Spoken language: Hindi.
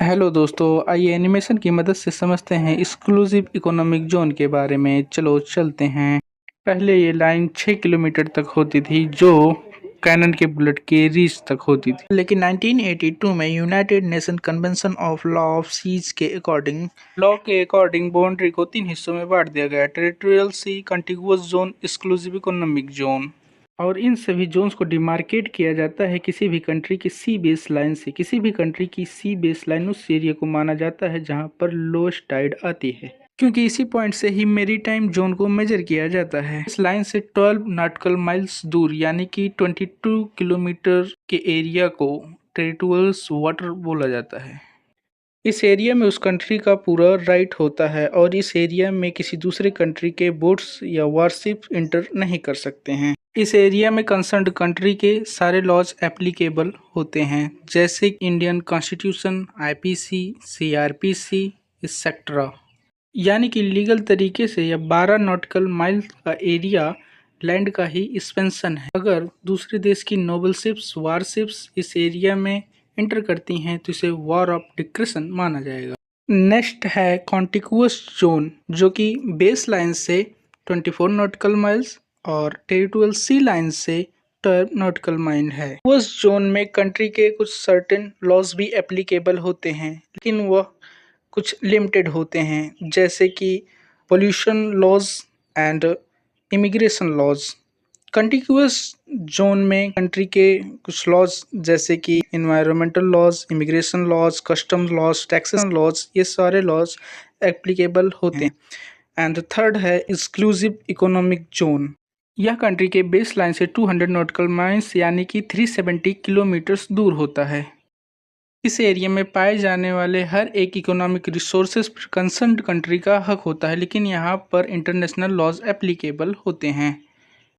हेलो दोस्तों, आइए एनिमेशन की मदद से समझते हैं एक्सक्लूसिव इकोनॉमिक जोन के बारे में। चलो चलते हैं। पहले ये लाइन 6 किलोमीटर तक होती थी जो कैनन के बुलेट के रीच तक होती थी, लेकिन 1982 में United Nation Convention of Law of Seas के अकॉर्डिंग बाउंड्री को 3 हिस्सों में बांट दिया गया: territorial sea, contiguous zone, exclusive economic zone. और इन सभी जोन्स को डिमार्केट किया जाता है किसी भी कंट्री की सी बेस लाइन से। किसी भी कंट्री की सी बेस लाइन उस एरिया को माना जाता है जहां पर लोएस्ट टाइड आती है, क्योंकि इसी पॉइंट से ही मेरीटाइम जोन को मेजर किया जाता है। इस लाइन से 12 नॉटिकल माइल्स दूर यानी कि 22 किलोमीटर के एरिया को टेरिटोरियल वाटर बोला जाता है। इस एरिया में उस कंट्री का पूरा राइट होता है और इस एरिया में किसी दूसरे कंट्री के बोट्स या वारशिप इंटर नहीं कर सकते हैं। इस एरिया में कंसर्न्ड कंट्री के सारे लॉज एप्लीकेबल होते हैं, जैसे Indian constitution, IPC, CrPC etcetera. यानी कि लीगल तरीके से यह 12 नॉटिकल माइल का एरिया लैंड का ही एक्सपेंशन है। अगर दूसरे देश की नोबल शिप्स, वारशिप्स इस एरिया में एंटर करती हैं तो इसे वॉर ऑफ डिक्रेशन माना जाएगा। नेक्स्ट है कॉन्टिगुअस जोन, जो कि बेस लाइन से 24 नॉटिकल माइल्स और टेरिटोरियल सी लाइन से 12 नॉटिकल माइल है। उस जोन में कंट्री के कुछ सर्टेन लॉज भी एप्लीकेबल होते हैं, लेकिन वह कुछ लिमिटेड होते हैं, जैसे कि pollution laws and immigration laws. Contiguous zone में कंट्री के कुछ लॉज जैसे कि environmental laws, immigration laws, custom laws, taxation laws, ये सारे लॉज एप्लीकेबल होते हैं। एंड थर्ड है एक्सक्लूसिव इकोनॉमिक जोन। यह कंट्री के बेस लाइन से 200 नॉटिकल माइल्स यानी कि 370 किलोमीटर्स दूर होता है। इस एरिया में पाए जाने वाले हर एक इकोनॉमिक रिसोर्सेज पर कंसर्न्ड कंट्री का हक होता है, लेकिन यहाँ पर इंटरनेशनल लॉज एप्लीकेबल होते हैं।